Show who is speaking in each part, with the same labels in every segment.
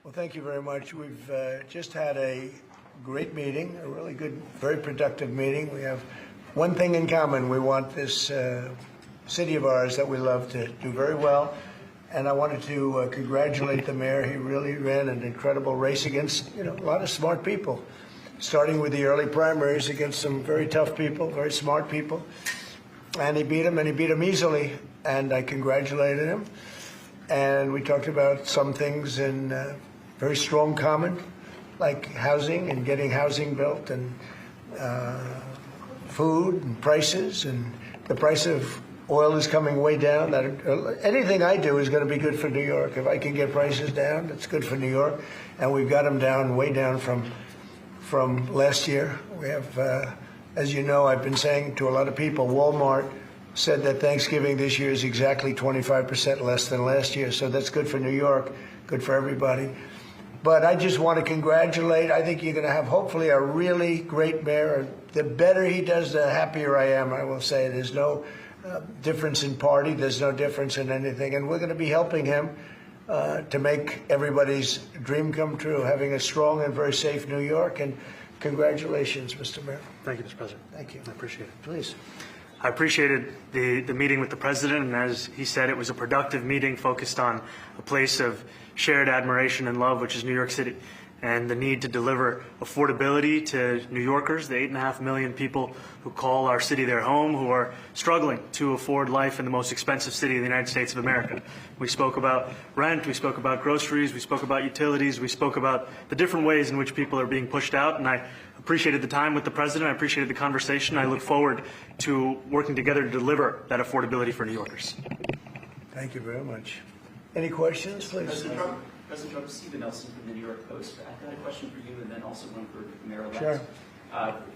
Speaker 1: Well, thank you very much. We've just had a great meeting, a really good, very productive meeting. We have one thing in common. We want this city of ours that we love to do very well. And I wanted to congratulate the mayor. He really ran an incredible race against, a lot of smart people, starting with the early primaries against some very tough people, very smart people. And he beat them easily. And I congratulated him. And we talked about some things in very strong common, like housing and getting housing built, and food and prices, and the price of oil is coming way down. Anything I do is going to be good for New York. If I can get prices down, it's good for New York. And we've got them down, way down from last year. We have, as you know, I've been saying to a lot of people, Walmart said that Thanksgiving this year is exactly 25% less than last year. So that's good for New York, good for everybody. But I just want to congratulate. I think you're going to have, hopefully, a really great mayor. The better he does, the happier I am, I will say. There's no difference in party. There's no difference in anything. And we're going to be helping him to make everybody's dream come true, having a strong and very safe New York. And congratulations, Mr. Mayor.
Speaker 2: Thank you, Mr. President.
Speaker 1: Thank you.
Speaker 2: I appreciate it.
Speaker 1: Please.
Speaker 2: I appreciated the meeting with the president, and as he said, it was a productive meeting focused on a place of shared admiration and love, which is New York City, and the need to deliver affordability to New Yorkers, the 8.5 million people who call our city their home, who are struggling to afford life in the most expensive city in the United States of America. We spoke about rent, we spoke about groceries, we spoke about utilities, we spoke about the different ways in which people are being pushed out, and I appreciated the time with the president. I appreciated the conversation. I look forward to working together to deliver that affordability for New Yorkers.
Speaker 1: Thank you very much. Any questions, please?
Speaker 3: President Trump, Stephen Nelson from the New York Post. I've got a question for you, and then also one for Mayor-elect.
Speaker 1: Sure.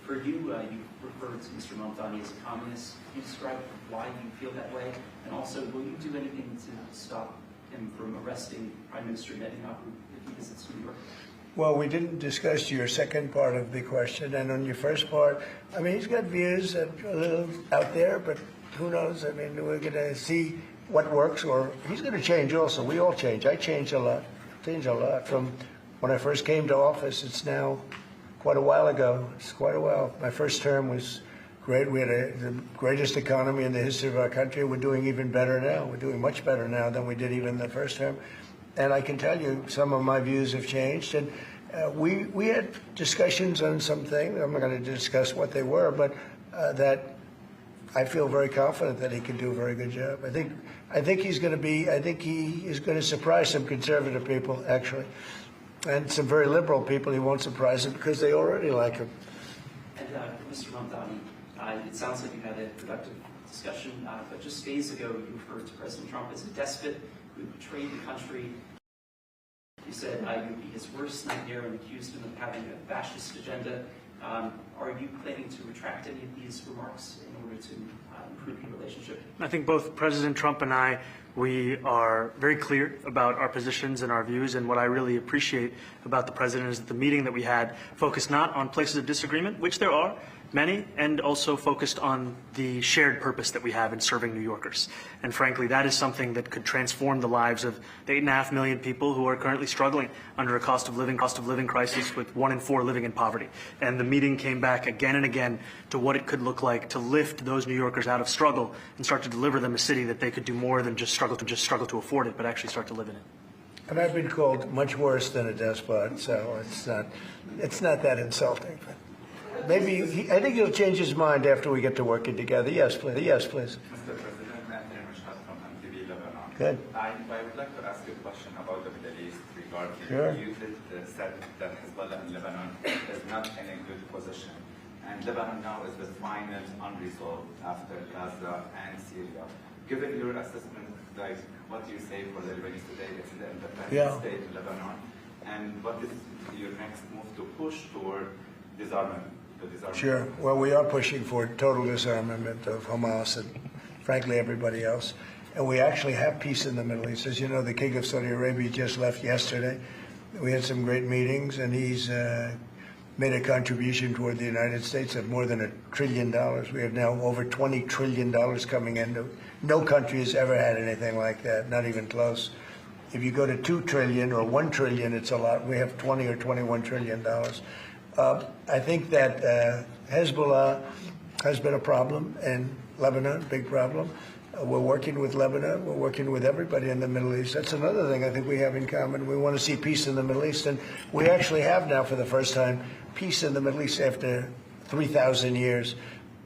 Speaker 3: For you, you referred to Mr. Mamdani as a communist. Can you describe why you feel that way? And also, will you do anything to stop him from arresting Prime Minister Netanyahu if he visits New York?
Speaker 1: Well, we didn't discuss your second part of the question, and on your first part, I mean, he's got views that are a little out there, but who knows? I mean, we're going to see what works, or he's going to change also. We all change. I changed a lot. From when I first came to office. It's now quite a while ago. It's quite a while. My first term was great. We had the greatest economy in the history of our country. We're doing even better now. We're doing much better now than we did even the first term. And I can tell you some of my views have changed. And we had discussions on some things. I'm not going to discuss what they were, but that I feel very confident that he can do a very good job. I think he is going to surprise some conservative people, actually. And some very liberal people. He won't surprise them because they already like him.
Speaker 3: And Mr. Mamdani, it sounds like you had a productive discussion, but just days ago you referred to President Trump as a despot who betrayed the country. You said you would be his worst nightmare and accused him of having a fascist agenda. Are you planning to retract any of these remarks in order to improve your relationship?
Speaker 2: I think both President Trump and I, we are very clear about our positions and our views, and what I really appreciate about the president is that the meeting that we had focused not on places of disagreement, which there are many, and also focused on the shared purpose that we have in serving New Yorkers. And frankly, that is something that could transform the lives of the 8.5 million people who are currently struggling under a cost of living crisis, with 1 in 4 living in poverty. And the meeting came back again and again to what it could look like to lift those New Yorkers out of struggle and start to deliver them a city that they could do more than just struggle to afford it, but actually start to live in it.
Speaker 1: And I've been called much worse than a despot, so it's not that insulting. Maybe I think he'll change his mind after we get to working together. Yes, please. Yes, please.
Speaker 4: Mr. President, from MTV Lebanon.
Speaker 1: Good.
Speaker 4: I would like to ask you a question about the Middle East regarding you said that Hezbollah in Lebanon is not in a good position. And Lebanon now is the final unresolved after Gaza and Syria. Given your assessment, like, what do you say for the Lebanese today? It's the independent state in Lebanon. And what is your next move to push toward disarmament?
Speaker 1: Sure. Well, we are pushing for total disarmament of Hamas and, frankly, everybody else. And we actually have peace in the Middle East. As you know, the King of Saudi Arabia just left yesterday. We had some great meetings, and he's made a contribution toward the United States of more than $1 trillion. We have now over $20 trillion coming in. No country has ever had anything like that, not even close. If you go to 2 trillion or 1 trillion, it's a lot. We have 20 or 21 trillion dollars. I think that Hezbollah has been a problem in Lebanon, big problem. We're working with Lebanon. We're working with everybody in the Middle East. That's another thing I think we have in common. We want to see peace in the Middle East, and we actually have now, for the first time, peace in the Middle East after 3,000 years.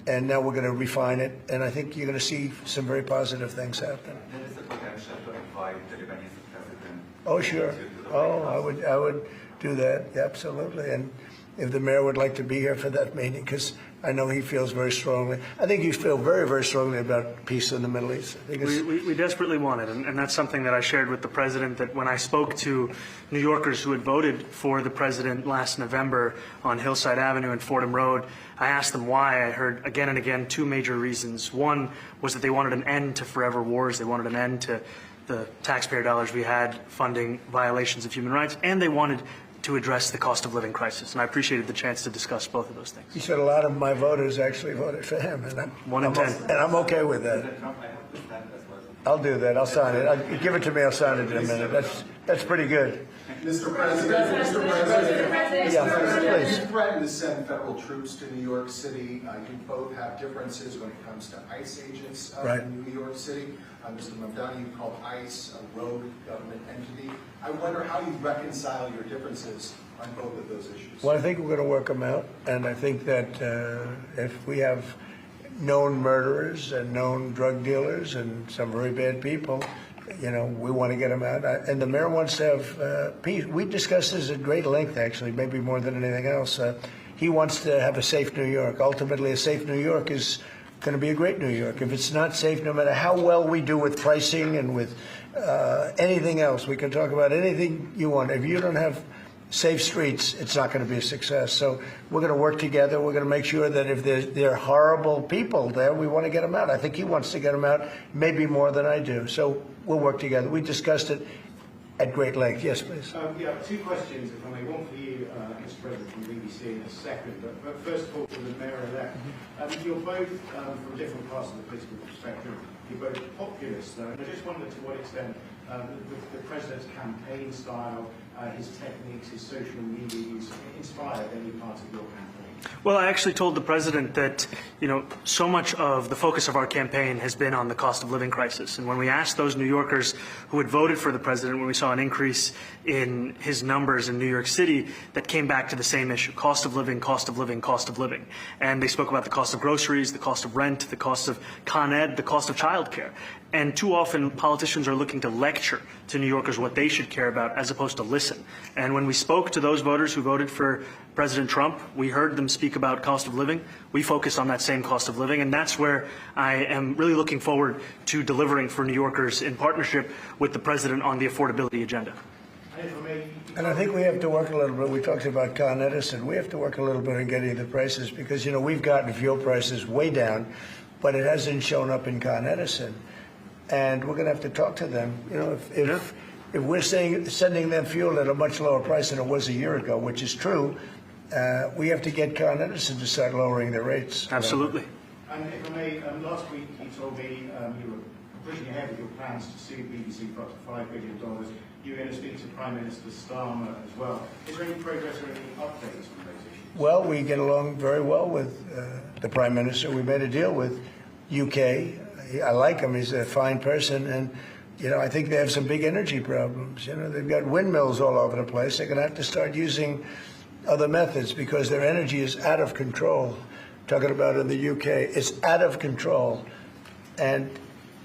Speaker 1: And now we're going to refine it, and I think you're going to see some very positive things happen.
Speaker 4: There is a potential to invite the Lebanese president.
Speaker 1: Oh, sure. Oh, I would do that, absolutely. And if the mayor would like to be here for that meeting, because I know he feels very strongly. I think you feel very, very strongly about peace in the Middle East. I think
Speaker 2: we desperately want it, and that's something that I shared with the president, that when I spoke to New Yorkers who had voted for the president last November on Hillside Avenue and Fordham Road, I asked them why. I heard again and again 2 major reasons. One was that they wanted an end to forever wars. They wanted an end to the taxpayer dollars we had funding violations of human rights, and they wanted to address the cost of living crisis. And I appreciated the chance to discuss both of those things.
Speaker 1: he said a lot of my voters actually voted for him, and
Speaker 2: One in 10.
Speaker 1: And I'm okay with that.
Speaker 4: President Trump, I have to stand as well.
Speaker 1: I'll do that. I'll sign it. Give it to me. I'll sign it in a minute. That's pretty good.
Speaker 5: Mr. President,
Speaker 1: Yeah, please.
Speaker 5: you threatened to send federal troops to New York City. You both have differences when it comes to ICE agents
Speaker 1: Right.
Speaker 5: in New York City. Mr. Mamdani, you called ICE a rogue government entity. I wonder how you reconcile your differences on both of those issues.
Speaker 1: Well, I think we're going to work them out, and I think that if we have known murderers and known drug dealers and some very bad people, we want to get them out. And the mayor wants to have peace. We discussed this at great length, actually, maybe more than anything else. He wants to have a safe New York. Ultimately, a safe New York is going to be a great New York. If it's not safe, no matter how well we do with pricing and with anything else, we can talk about anything you want. If you don't have safe streets, it's not going to be a success. So we're going to work together. We're going to make sure that if there are horrible people there, we want to get them out. I think he wants to get them out, maybe more than I do. So we'll work together. We discussed it at great length. Yes, please.
Speaker 6: Yeah, 2 questions, if I may. One for you, Mr. President, from BBC in a second. But first of all, for the mayor-elect. You're both from different parts of the political spectrum. You're both populists, though. And I just wonder to what extent the president's campaign style, his techniques, his social media use inspired any part of your campaign?
Speaker 2: Well, I actually told the president that, so much of the focus of our campaign has been on the cost of living crisis. And when we asked those New Yorkers who had voted for the president, when we saw an increase in his numbers in New York City, that came back to the same issue: cost of living, cost of living, cost of living. And they spoke about the cost of groceries, the cost of rent, the cost of Con Ed, the cost of childcare. And too often, politicians are looking to lecture to New Yorkers what they should care about, as opposed to listen. And when we spoke to those voters who voted for President Trump, we heard them speak about cost of living. We focus on that same cost of living, and that's where I am really looking forward to delivering for New Yorkers in partnership with the president on the affordability agenda.
Speaker 1: And I think we have to work a little bit. We talked about Con Edison. We have to work a little bit on getting the prices, because, we've gotten fuel prices way down, but it hasn't shown up in Con Edison. And we're going to have to talk to them. If we're sending them fuel at a much lower price than it was a year ago, which is true, we have to get Con Edison to start lowering their rates.
Speaker 2: Absolutely.
Speaker 6: And if I may, last week you told me you were pushing ahead with your plans to sue BBC for up to $5 billion. You were going to speak to Prime Minister Starmer as well. Is there any progress or any updates on those issues?
Speaker 1: Well, we get along very well with the Prime Minister. We made a deal with UK. I like him. He's a fine person. And, I think they have some big energy problems. They've got windmills all over the place. They're going to have to start using other methods because their energy is out of control. Talking about in the UK, it's out of control. And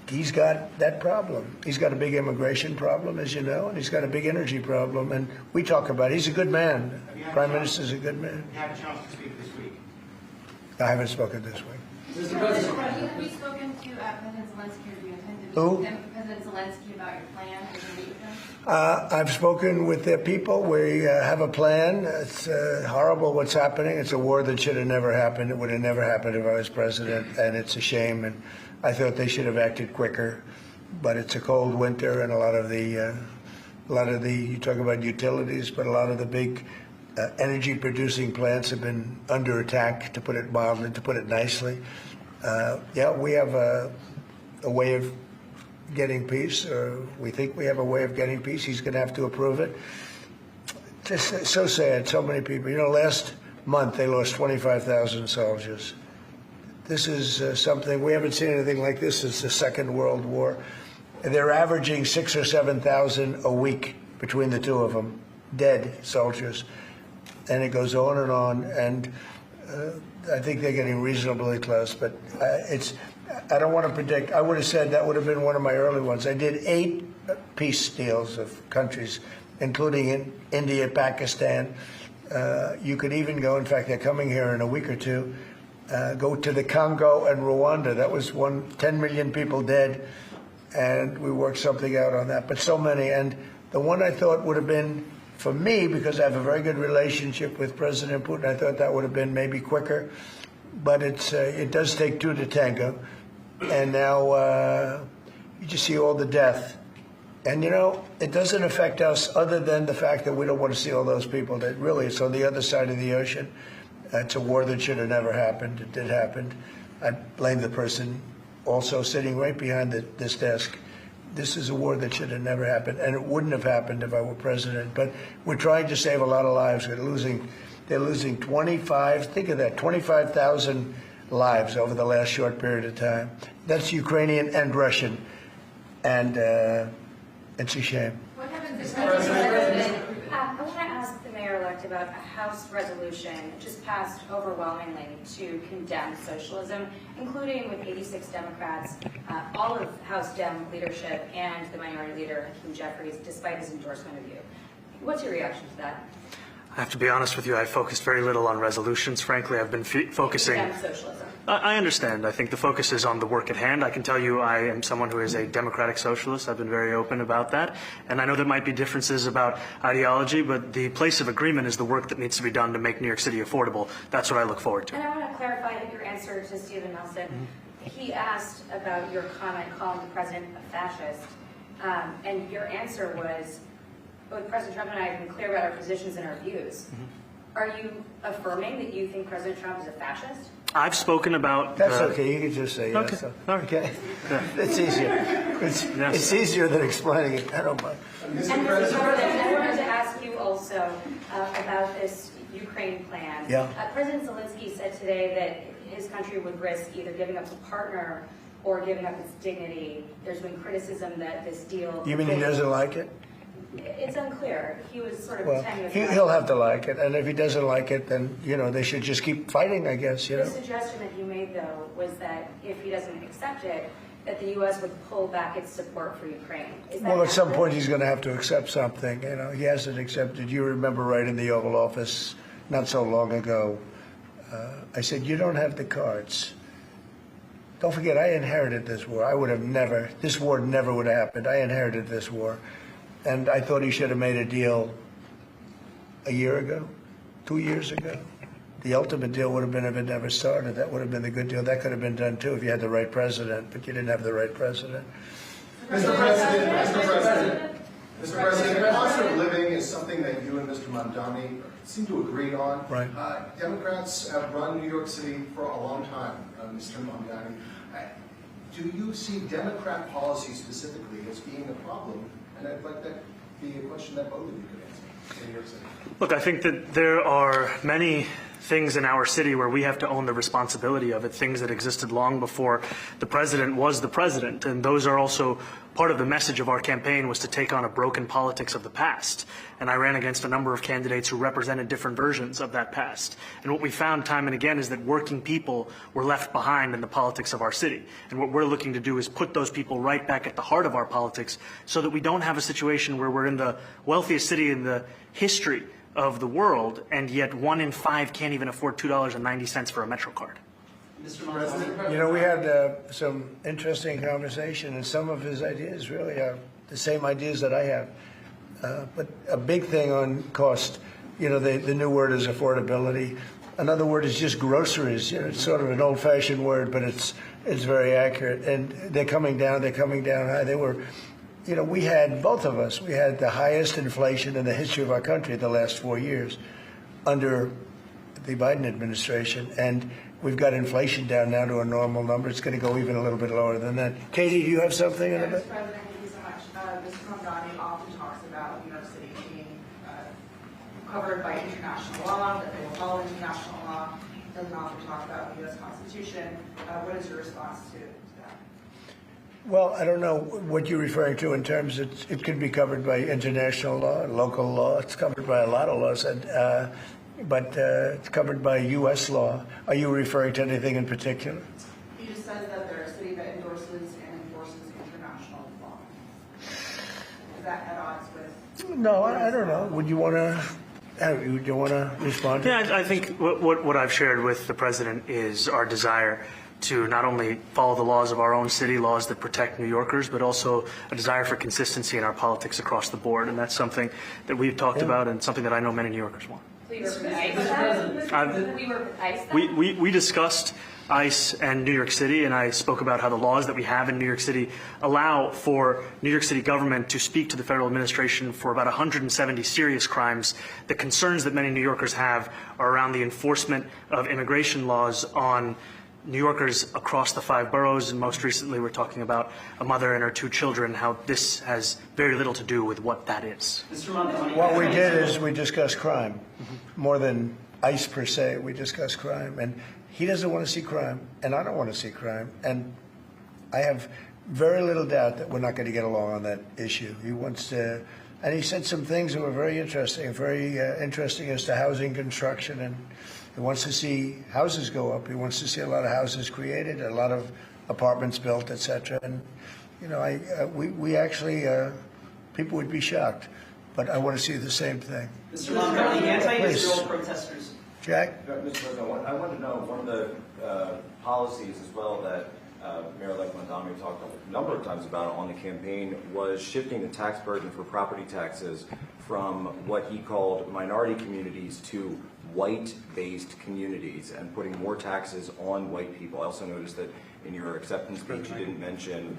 Speaker 1: he's got that problem. He's got a big immigration problem, as you know, and he's got a big energy problem. And we talk about it. He's a good man. Prime Minister's a good man.
Speaker 6: You had a chance to speak this week.
Speaker 1: I haven't spoken this week.
Speaker 7: Mr. President, have you spoken to President Zelensky, or do you intend to
Speaker 1: Who?
Speaker 7: meet with President Zelensky about your plan? Are you going to meet with him?
Speaker 1: I've spoken with their people. We have a plan. It's horrible what's happening. It's a war that should have never happened. It would have never happened if I was president, and it's a shame. And I thought they should have acted quicker. But it's a cold winter, and a lot of the you talk about utilities, but a lot of the big energy producing plants have been under attack, to put it mildly, to put it nicely. We have a way of getting peace, or we think we have a way of getting peace. He's going to have to approve it. Just so sad, so many people. You know, last month they lost 25,000 soldiers. This is something, we haven't seen anything like this since the Second World War. They're averaging 6,000 or 7,000 a week between the two of them, dead soldiers. And it goes on, and I think they're getting reasonably close, but I don't want to predict. I would have said that would have been one of my early ones. I did 8 peace deals of countries, including in India, Pakistan. You could even go, in fact, they're coming here in a week or two, go to the Congo and Rwanda. That was 10 million people dead, and we worked something out on that. But so many, and the one I thought would have been, for me, because I have a very good relationship with President Putin, I thought that would have been maybe quicker. But it does take 2 to tango. And now you just see all the death. And, you know, it doesn't affect us other than the fact that we don't want to see all those people that really, it's on the other side of the ocean. It's a war that should have never happened. It did happen. I blame the person also sitting right behind this desk. This is a war that should have never happened, and it wouldn't have happened if I were president. But we're trying to save a lot of lives. They're losing 25, think of that, 25,000 lives over the last short period of time. That's Ukrainian and Russian, and it's a shame.
Speaker 7: What happens if President? I want to ask the mayor-elect about a House resolution just passed overwhelmingly to condemn socialism, including with 86 Democrats, all of House Dem leadership, and the minority leader, Hakeem Jeffries, despite his endorsement of you. What's your reaction to that?
Speaker 2: I have to be honest with you, I focused very little on resolutions. Frankly, I've been focusing...
Speaker 7: Condemn socialism.
Speaker 2: I understand. I think the focus is on the work at hand. I can tell you I am someone who is a democratic socialist. I've been very open about that. And I know there might be differences about ideology, but the place of agreement is the work that needs to be done to make New York City affordable. That's what I look forward to.
Speaker 7: And I want to clarify your answer to Stephen Nelson. He asked about your comment calling the president a fascist, and your answer was, both President Trump and I have been clear about our positions and our views. Are you affirming that you think President Trump is a fascist?
Speaker 2: I've spoken about...
Speaker 1: That's okay. You can just say yes.
Speaker 2: Okay. All right.
Speaker 1: Okay. It's easier. It's easier than explaining it. I don't mind.
Speaker 7: And Mr. President, I wanted to ask you also about this Ukraine plan.
Speaker 1: Yeah.
Speaker 7: President Zelensky said today that his country would risk either giving up a partner or giving up its dignity. There's been criticism that this deal...
Speaker 1: You mean he doesn't like it?
Speaker 7: It's unclear. He was sort of
Speaker 1: Well,
Speaker 7: pretending...
Speaker 1: he'll have to like it, and if he doesn't like it, then, you know, they should just keep fighting, I guess, you
Speaker 7: The
Speaker 1: know.
Speaker 7: suggestion that you made, though, was that if he doesn't accept it, that the U.S. would pull back its support for Ukraine. Is that
Speaker 1: Well, at some
Speaker 7: accurate?
Speaker 1: point, he's going to have to accept something, you know. He hasn't accepted. You remember right in the Oval Office not so long ago, I said, you don't have the cards. Don't forget, I inherited this war. I would have never, this war never would have happened. I inherited this war. And I thought he should have made a deal a year ago, 2 years ago. The ultimate deal would have been if it never started. That would have been the good deal. That could have been done, too, if you had the right president, but you didn't have the right president.
Speaker 5: Mr. President, cost of living is something that you and Mr. Mamdani seem to agree on.
Speaker 1: Right.
Speaker 5: Democrats have run New York City for a long time, Mr. Mamdani. Do you see Democrat policy specifically as being a problem? And I'd like that to be a question that both of you could answer in New York City.
Speaker 2: Look, I think that there are many things in our city where we have to own the responsibility of it, things that existed long before the president was the president. And those are also part of the message of our campaign, was to take on a broken politics of the past. And I ran against a number of candidates who represented different versions of that past. And what we found time and again is that working people were left behind in the politics of our city. And what we're looking to do is put those people right back at the heart of our politics so that we don't have a situation where we're in the wealthiest city in the history of the world, and yet 1 in 5 can't even afford $2.90 for a Metro card.
Speaker 3: Mr. Mamdani.
Speaker 1: You know, we had some interesting conversation, and some of his ideas really are the same ideas that I have. But a big thing on cost, you know, the new word is affordability. Another word is just groceries. You know, it's sort of an old-fashioned word, but it's very accurate. And they're coming down high. They were, you know, we had, both of us, we had the highest inflation in the history of our country the last 4 years under the Biden administration, and we've got inflation down now to a normal number. It's going to go even a little bit lower than that. Katie, do you have something in a bit?
Speaker 8: Mr. President, thank you so much. Mr. Mamdani often talks about New York City being covered by international law, that they will follow international law. Doesn't often talk about the U.S. Constitution. What is your response to that?
Speaker 1: Well, I don't know what you're referring to in terms of it could be covered by international law, local law. It's covered by a lot of laws, but it's covered by U.S. law. Are you referring to anything in particular?
Speaker 8: He just says that they're a city that endorses and enforces international law. Is that at odds with?
Speaker 1: No, I don't know. Would you want to? Do you want to respond?
Speaker 2: Yeah, I think what I've shared with the president is our desire to not only follow the laws of our own city, laws that protect New Yorkers, but also a desire for consistency in our politics across the board. And that's something that we've talked about and something that I know many New Yorkers want.
Speaker 7: We were with ICE then? We were with ICE then?
Speaker 2: We discussed ICE and New York City, and I spoke about how the laws that we have in New York City allow for New York City government to speak to the federal administration for about 170 serious crimes. The concerns that many New Yorkers have are around the enforcement of immigration laws on New Yorkers across the 5 boroughs, and most recently we're talking about a mother and her 2 children, how this has very little to do with what that is.
Speaker 3: Mr. Mamdani,
Speaker 1: What we did is we discussed crime, more than ICE per se. We discussed crime, and he doesn't want to see crime, and I don't want to see crime, and I have very little doubt that we're not going to get along on that issue. He wants to, and he said some things that were very interesting as to housing construction, and he wants to see houses go up. He wants to see a lot of houses created, a lot of apartments built, etc. And you know, we actually people would be shocked, but I want to see the same thing.
Speaker 3: Mr. Mamdani, anti-Israel protesters.
Speaker 1: Jack?
Speaker 9: Mr. President, I want to know one of the policies as well that Mayor-elect Mamdani talked a number of times about on the campaign was shifting the tax burden for property taxes from what he called minority communities to white-based communities and putting more taxes on white people. I also noticed that in your acceptance speech you didn't mention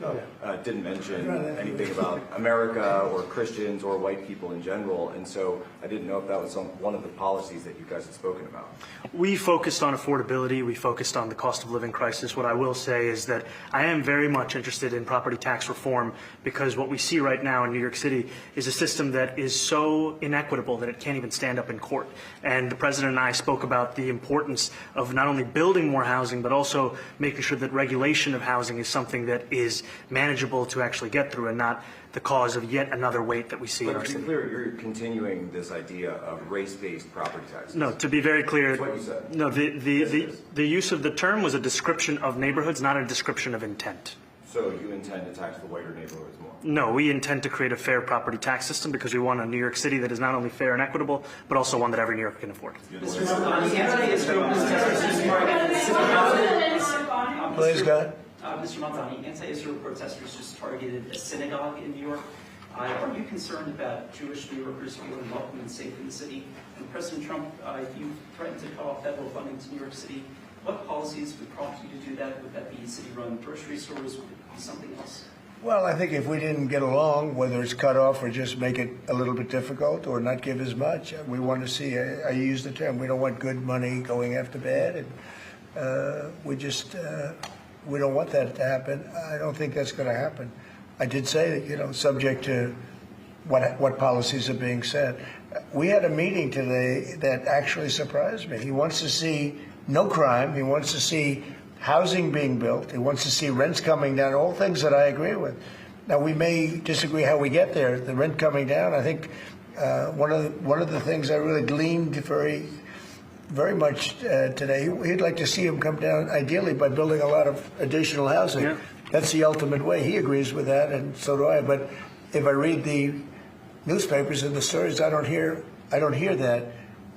Speaker 9: anything about America or Christians or white people in general, and so I didn't know if that was one of the policies that you guys had spoken about.
Speaker 2: We focused on affordability. We focused on the cost of living crisis. What I will say is that I am very much interested in property tax reform, because what we see right now in New York City is a system that is so inequitable that it can't even stand up in court. And the president and I spoke about the importance of not only building more housing, but also making sure that regulation of housing is something that is manageable to actually get through and not the cause of yet another weight that we see in our
Speaker 9: But to
Speaker 2: city.
Speaker 9: be clear, you're continuing this idea of race-based property taxes.
Speaker 2: No, to be very clear,
Speaker 9: That's what you said.
Speaker 2: no, the use of the term was a description of neighborhoods, not a description of intent.
Speaker 9: So you intend to tax the whiter neighborhoods more?
Speaker 2: No, we intend to create a fair property tax system because we want a New York City that is not only fair and equitable, but also one that every New Yorker can afford.
Speaker 3: Mr. Mamdani, anti-Israel protesters just targeted city council.
Speaker 1: Please, God.
Speaker 3: Mr. Mamdani, anti-Israel protesters just targeted a synagogue in New York. Are you concerned about Jewish New Yorkers feeling welcome and safe in the city? And President Trump, you threatened to cut off federal funding to New York City. What policies would prompt you to do that? Would that be city-run grocery stores? Would it be something else?
Speaker 1: Well, I think if we didn't get along, whether it's cut off or just make it a little bit difficult or not give as much, we want to see, I use the term, we don't want good money going after bad. And we don't want that to happen. I don't think that's going to happen. I did say that, you know, subject to what policies are being set. We had a meeting today that actually surprised me. He wants to see no crime. He wants to see housing being built. He wants to see rents coming down, all things that I agree with. Now, we may disagree how we get there. The rent coming down, I think one of the things I really gleaned very much today, he'd like to see him come down, ideally, by building a lot of additional housing.
Speaker 2: Yeah.
Speaker 1: That's the ultimate way. He agrees with that, and so do I. But if I read the newspapers and the stories, I don't hear that.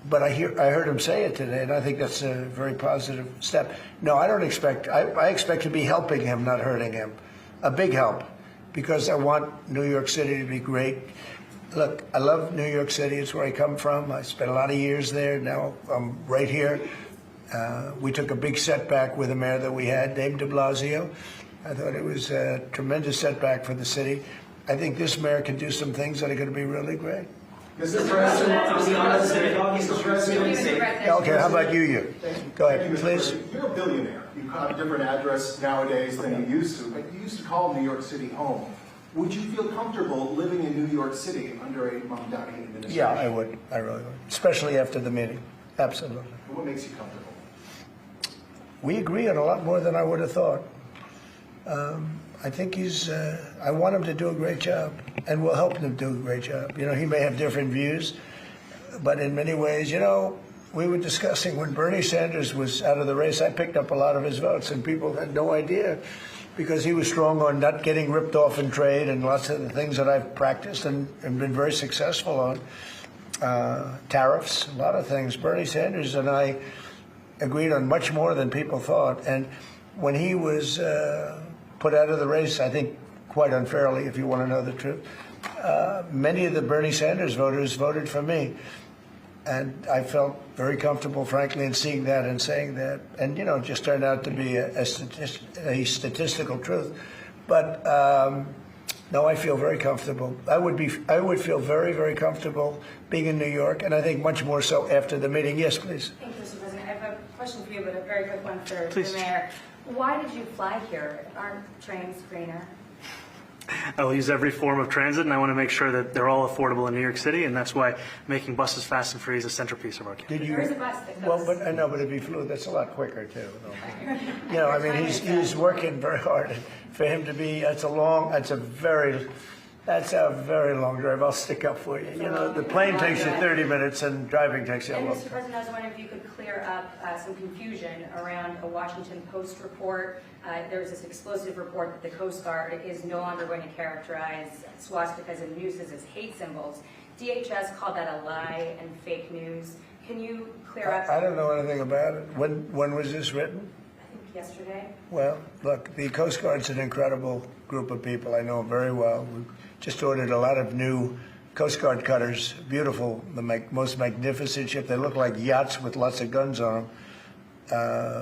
Speaker 1: But I heard him say it today, and I think that's a very positive step. No, I don't expect. I expect to be helping him, not hurting him. A big help, because I want New York City to be great. Look, I love New York City. It's where I come from. I spent a lot of years there. Now I'm right here. We took a big setback with the mayor that we had, named de Blasio. I thought it was a tremendous setback for the city. I think this mayor can do some things that are going to be really great.
Speaker 5: Mr. President,
Speaker 3: Mr.
Speaker 5: President,
Speaker 1: Okay, how about you? Go
Speaker 5: Thank
Speaker 1: ahead,
Speaker 5: you, Mr.
Speaker 1: please.
Speaker 5: President. You're a billionaire. You have a different address nowadays than you used to, but you used to call New York City home. Would you feel comfortable living in New York City under a Mamdani administration?
Speaker 1: Yeah, I would. I really would. Especially after the meeting. Absolutely.
Speaker 5: What makes you comfortable?
Speaker 1: We agree on a lot more than I would have thought. I think I want him to do a great job, and we'll help him do a great job. You know, he may have different views, but in many ways, you know, we were discussing when Bernie Sanders was out of the race, I picked up a lot of his votes, and people had no idea because he was strong on not getting ripped off in trade and lots of the things that I've practiced and been very successful on. Tariffs, a lot of things. Bernie Sanders and I agreed on much more than people thought. And when he was put out of the race, I think quite unfairly, if you want to know the truth, many of the Bernie Sanders voters voted for me. And I felt very comfortable, frankly, in seeing that and saying that. And, you know, it just turned out to be a statistical truth. But no, I feel very comfortable. I would feel very, very comfortable being in New York, and I think much more so after the meeting. Yes, please.
Speaker 7: Thank you, Mr. President. I have a question for you, but a very quick one for
Speaker 2: Please.
Speaker 7: the mayor. Why did you fly here? Aren't trains greener?
Speaker 2: I will use every form of transit, and I want to make sure that they're all affordable in New York City, and that's why making buses fast and free is a centerpiece of our campaign.
Speaker 1: Did you?
Speaker 7: There is a bus that goes.
Speaker 1: Well, but I know, but if he flew, that's a lot quicker too. You know, I mean, he's working very hard. For him to be, that's a very long drive. I'll stick up for you. You know, the plane takes you 30 minutes, and driving takes you a
Speaker 7: And
Speaker 1: long
Speaker 7: Mr.
Speaker 1: time.
Speaker 7: President, I was wondering if you could clear up some confusion around a Washington Post report. There was this explosive report that the Coast Guard is no longer going to characterize swastikas and nooses as hate symbols. DHS called that a lie and fake news. Can you clear up?
Speaker 1: I don't know anything about it. When was this written?
Speaker 7: I think yesterday.
Speaker 1: Well, look, the Coast Guard's an incredible group of people. I know them very well. We just ordered a lot of new Coast Guard cutters, beautiful, the most magnificent ship. They look like yachts with lots of guns on them.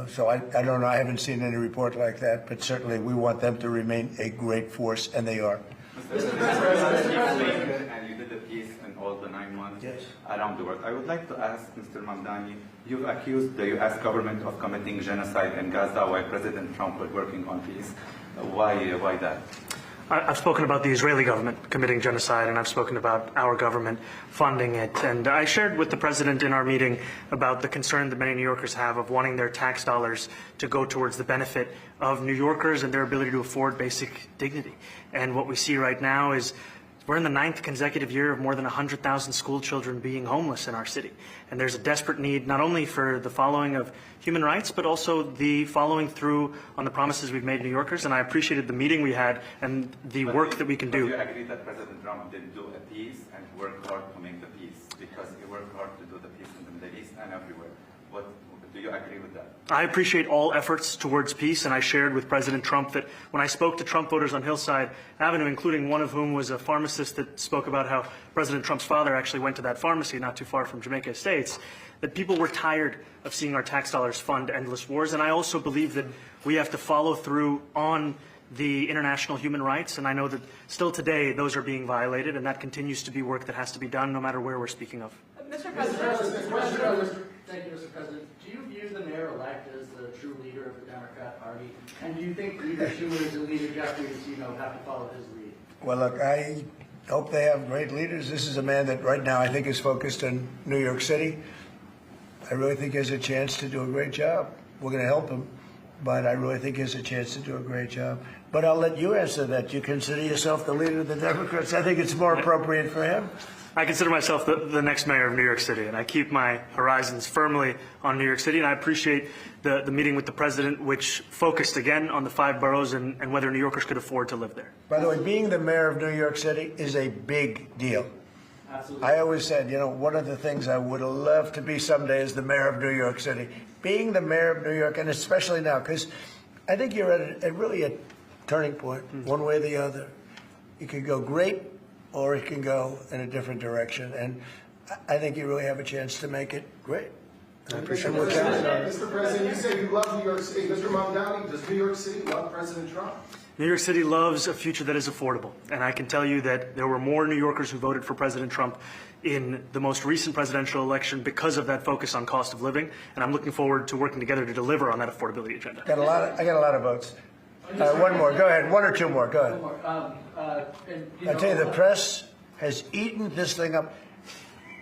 Speaker 1: So I don't know. I haven't seen any report like that, but certainly we want them to remain a great force, and they are.
Speaker 4: Mr. President, and you did a piece in all the 9 months
Speaker 1: Yes.
Speaker 4: around the world. I would like to ask Mr. Mamdani, you've accused the U.S. government of committing genocide in Gaza while President Trump was working on peace. Why that?
Speaker 2: I've spoken about the Israeli government committing genocide, and I've spoken about our government funding it. And I shared with the president in our meeting about the concern that many New Yorkers have of wanting their tax dollars to go towards the benefit of New Yorkers and their ability to afford basic dignity. And what we see right now is we're in the 9th consecutive year of more than 100,000 school children being homeless in our city. And there's a desperate need not only for the following of human rights, but also the following through on the promises we've made New Yorkers. And I appreciated the meeting we had and the work that we can do.
Speaker 4: Do you agree that President Trump did do a peace and work hard to make the peace? Because he worked hard to do the peace in the Middle East and everywhere. Do you agree with that?
Speaker 2: I appreciate all efforts towards peace, and I shared with President Trump that when I spoke to Trump voters on Hillside Avenue, including one of whom was a pharmacist that spoke about how President Trump's father actually went to that pharmacy not too far from Jamaica Estates, that people were tired of seeing our tax dollars fund endless wars. And I also believe that we have to follow through on the international human rights, and I know that still today those are being violated, and that continues to be work that has to be done no matter where we're speaking of.
Speaker 8: Mr.
Speaker 6: Mr.
Speaker 8: President,
Speaker 6: President, thank you, Mr. President. Do you view the mayor-elect as the true leader of the Democrat Party? And do you think Leader Schumer and Leader Jeffries, have to follow his lead?
Speaker 1: Well, look, I hope they have great leaders. This is a man that right now I think is focused on New York City. I really think he has a chance to do a great job. We're going to help him, but I really think he has a chance to do a great job. But I'll let you answer that. You consider yourself the leader of the Democrats? I think it's more appropriate for him.
Speaker 2: I consider myself the next mayor of New York City, and I keep my horizons firmly on New York City, and I appreciate the meeting with the president, which focused again on the 5 boroughs and whether New Yorkers could afford to live there.
Speaker 1: By the way, being the mayor of New York City is a big deal.
Speaker 6: Absolutely.
Speaker 1: I always said, one of the things I would have loved to be someday is the mayor of New York City. Being the mayor of New York, and especially now, because I think you're at really a turning point, one way or the other. You could go great, or it can go in a different direction. And I think you really have a chance to make it great. I appreciate what you're saying.
Speaker 5: Mr. President, you say you love New York City. Mr. Mamdani, does New York City love President Trump?
Speaker 2: New York City loves a future that is affordable, and I can tell you that there were more New Yorkers who voted for President Trump in the most recent presidential election because of that focus on cost of living, and I'm looking forward to working together to deliver on that affordability agenda.
Speaker 1: I got a lot of votes. One more, go ahead. One or two more, go ahead. I tell you, the press has eaten this thing up.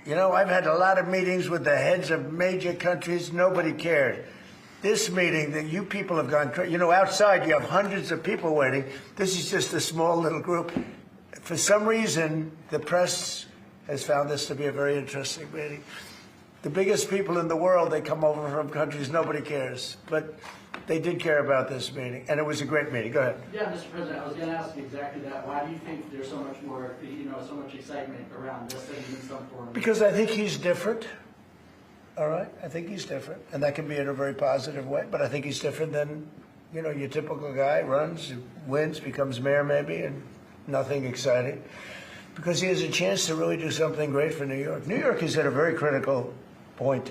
Speaker 1: You know, I've had a lot of meetings with the heads of major countries. Nobody cared. This meeting that you people have gone crazy. You know, outside you have hundreds of people waiting. This is just a small little group. For some reason, the press has found this to be a very interesting meeting. The biggest people in the world, they come over from countries nobody cares. But they did care about this meeting, and it was a great meeting. Go ahead.
Speaker 10: Yeah, Mr. President, I was going to ask you exactly that. Why do you think there's so much more, so much excitement around this than in some form?
Speaker 1: Because I think he's different. All right, I think he's different, and that can be in a very positive way. But I think he's different than, your typical guy runs, wins, becomes mayor maybe, and nothing exciting. Because he has a chance to really do something great for New York. New York is at a very critical point,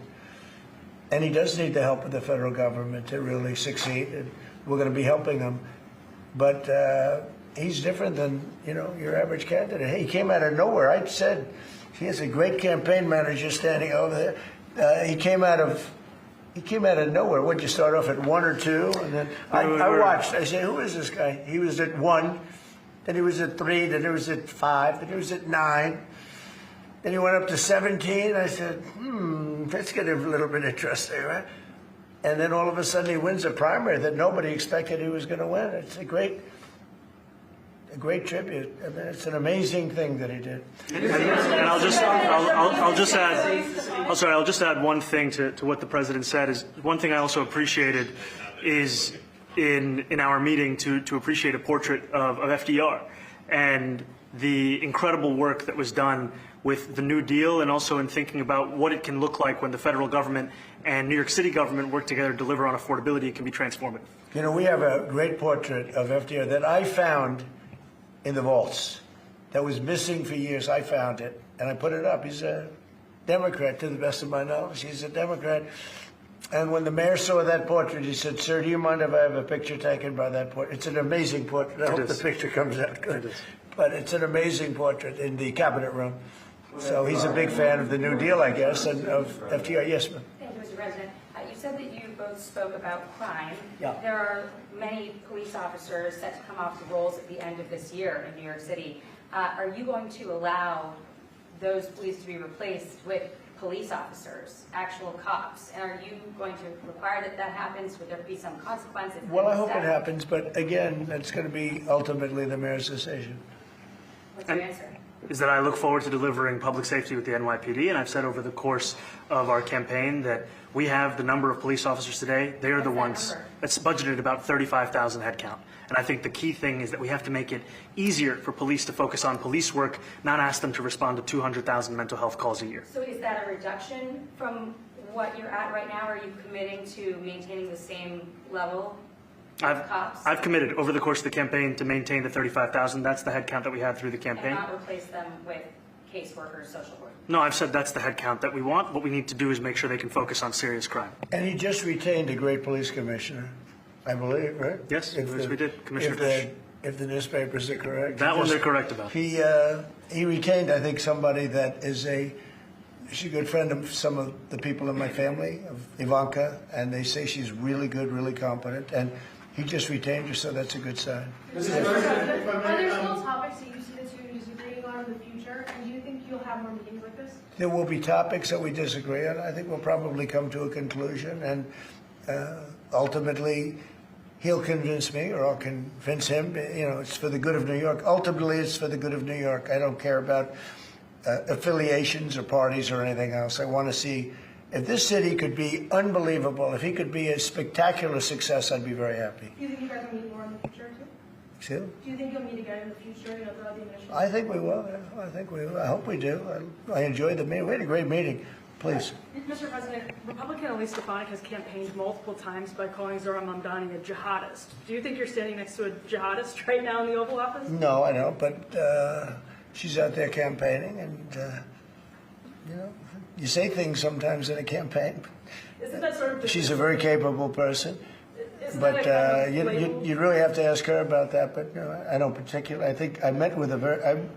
Speaker 1: and he does need the help of the federal government to really succeed. And we're going to be helping him, but he's different than your average candidate. He came out of nowhere. I said he has a great campaign manager standing over there. He came out of nowhere. Would you start off at 1 or 2? And then I watched. I said, who is this guy? He was at 1, then he was at 3, then he was at 5, then he was at 9. Then he went up to 17. I said, let's get a little bit interesting, right? And then all of a sudden he wins a primary that nobody expected he was going to win. It's a great tribute. I mean, it's an amazing thing that he did.
Speaker 2: And I'll just add one thing to what the president said. Is one thing I also appreciated is in our meeting to appreciate a portrait of FDR and the incredible work that was done with the New Deal, and also in thinking about what it can look like when the federal government and New York City government work together to deliver on affordability. It can be transformative.
Speaker 1: We have a great portrait of FDR that I found in the vaults that was missing for years. I found it, and I put it up. He's a Democrat, to the best of my knowledge. He's a Democrat. And when the mayor saw that portrait, he said, "Sir, do you mind if I have a picture taken by that portrait?" It's an amazing portrait. I hope the picture comes out good. But it's an amazing portrait in the cabinet room. So he's a big fan of the New Deal, I guess, and of FDR. Yes, ma'am.
Speaker 7: Thank you, Mr. President. You said that you both spoke about crime.
Speaker 1: Yeah.
Speaker 7: There are many police officers set to come off the rolls at the end of this year in New York City. Are you going to allow those police to be replaced with police officers, actual cops? And are you going to require that happens? Would there be some consequences?
Speaker 1: Well, I hope it happens, but again, that's going to be ultimately the mayor's decision.
Speaker 7: What's your answer?
Speaker 2: Is that I look forward to delivering public safety with the NYPD, and I've said over the course of our campaign that we have the number of police officers today. They are the ones that's budgeted about 35,000 headcount. And I think the key thing is that we have to make it easier for police to focus on police work, not ask them to respond to 200,000 mental health calls a year.
Speaker 7: So is that a reduction from what you're at right now? Are you committing to maintaining the same level of cops?
Speaker 2: I've committed over the course of the campaign to maintain the 35,000. That's the headcount that we had through the campaign.
Speaker 7: And not replace them with caseworkers, social workers?
Speaker 2: No, I've said that's the headcount that we want. What we need to do is make sure they can focus on serious crime.
Speaker 1: And he just retained a great police commissioner, I believe, right?
Speaker 2: Yes, we did. Commissioner Fish.
Speaker 1: If the newspapers are correct.
Speaker 2: That one they're correct about.
Speaker 1: He retained, I think, somebody that is she's a good friend of some of the people in my family, of Ivanka, and they say she's really good, really competent, and he just retained her, so that's a good sign.
Speaker 11: Are there still topics that you see that you're disagreeing on in the future, and do you think you'll have more meetings like this?
Speaker 1: There will be topics that we disagree on. I think we'll probably come to a conclusion, and ultimately he'll convince me, or I'll convince him. It's for the good of New York. Ultimately, it's for the good of New York. I don't care about affiliations or parties or anything else. I want to see if this city could be unbelievable, if he could be a spectacular success, I'd be very happy.
Speaker 11: Do you think you guys will meet more in the future, too?
Speaker 1: See?
Speaker 11: Do you think you'll meet again in the future, throughout the administration?
Speaker 1: I think we will. Yeah. I think we will. I hope we do. I enjoyed the meeting. We had a great meeting. Please.
Speaker 12: Mr. President, Republican Elise Stefanik has campaigned multiple times by calling Zohra Mamdani a jihadist. Do you think you're standing next to a jihadist right now in the Oval Office?
Speaker 1: No, I don't, but she's out there campaigning, and you say things sometimes in a campaign.
Speaker 12: Isn't that sort of
Speaker 1: she's a very capable person, but you really have to ask her about that. But no, I don't particularly. I think I met with her.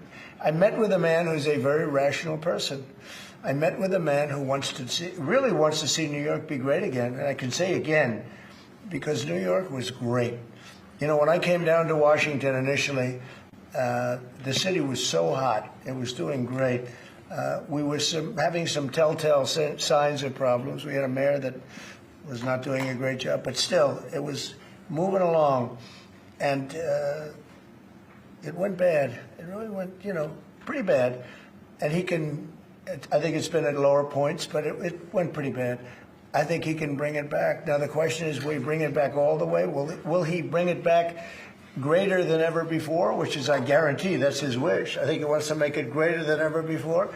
Speaker 1: I met with a man who's a very rational person. I met with a man who really wants to see New York be great again. And I can say again, because New York was great. You know, when I came down to Washington initially, the city was so hot. It was doing great. We were having some telltale signs of problems. We had a mayor that was not doing a great job, but still, it was moving along. And it went bad. It really went, you know, pretty bad. And I think it's been at lower points, but it went pretty bad. I think he can bring it back. Now, the question is, will he bring it back all the way? Will he bring it back greater than ever before, which is, I guarantee, that's his wish. I think he wants to make it greater than ever before.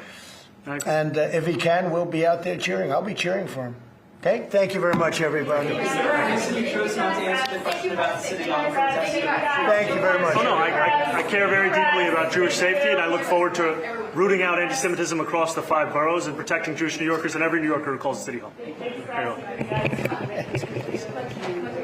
Speaker 1: And if he can, we'll be out there cheering. I'll be cheering for him. Okay? Thank you very much, everybody.
Speaker 3: You chose not to answer the question about the city hall protesting.
Speaker 1: Thank you very much.
Speaker 2: Oh, no, I care very deeply about Jewish safety, and I look forward to rooting out anti-Semitism across the 5 boroughs and protecting Jewish New Yorkers and every New Yorker who calls the city home.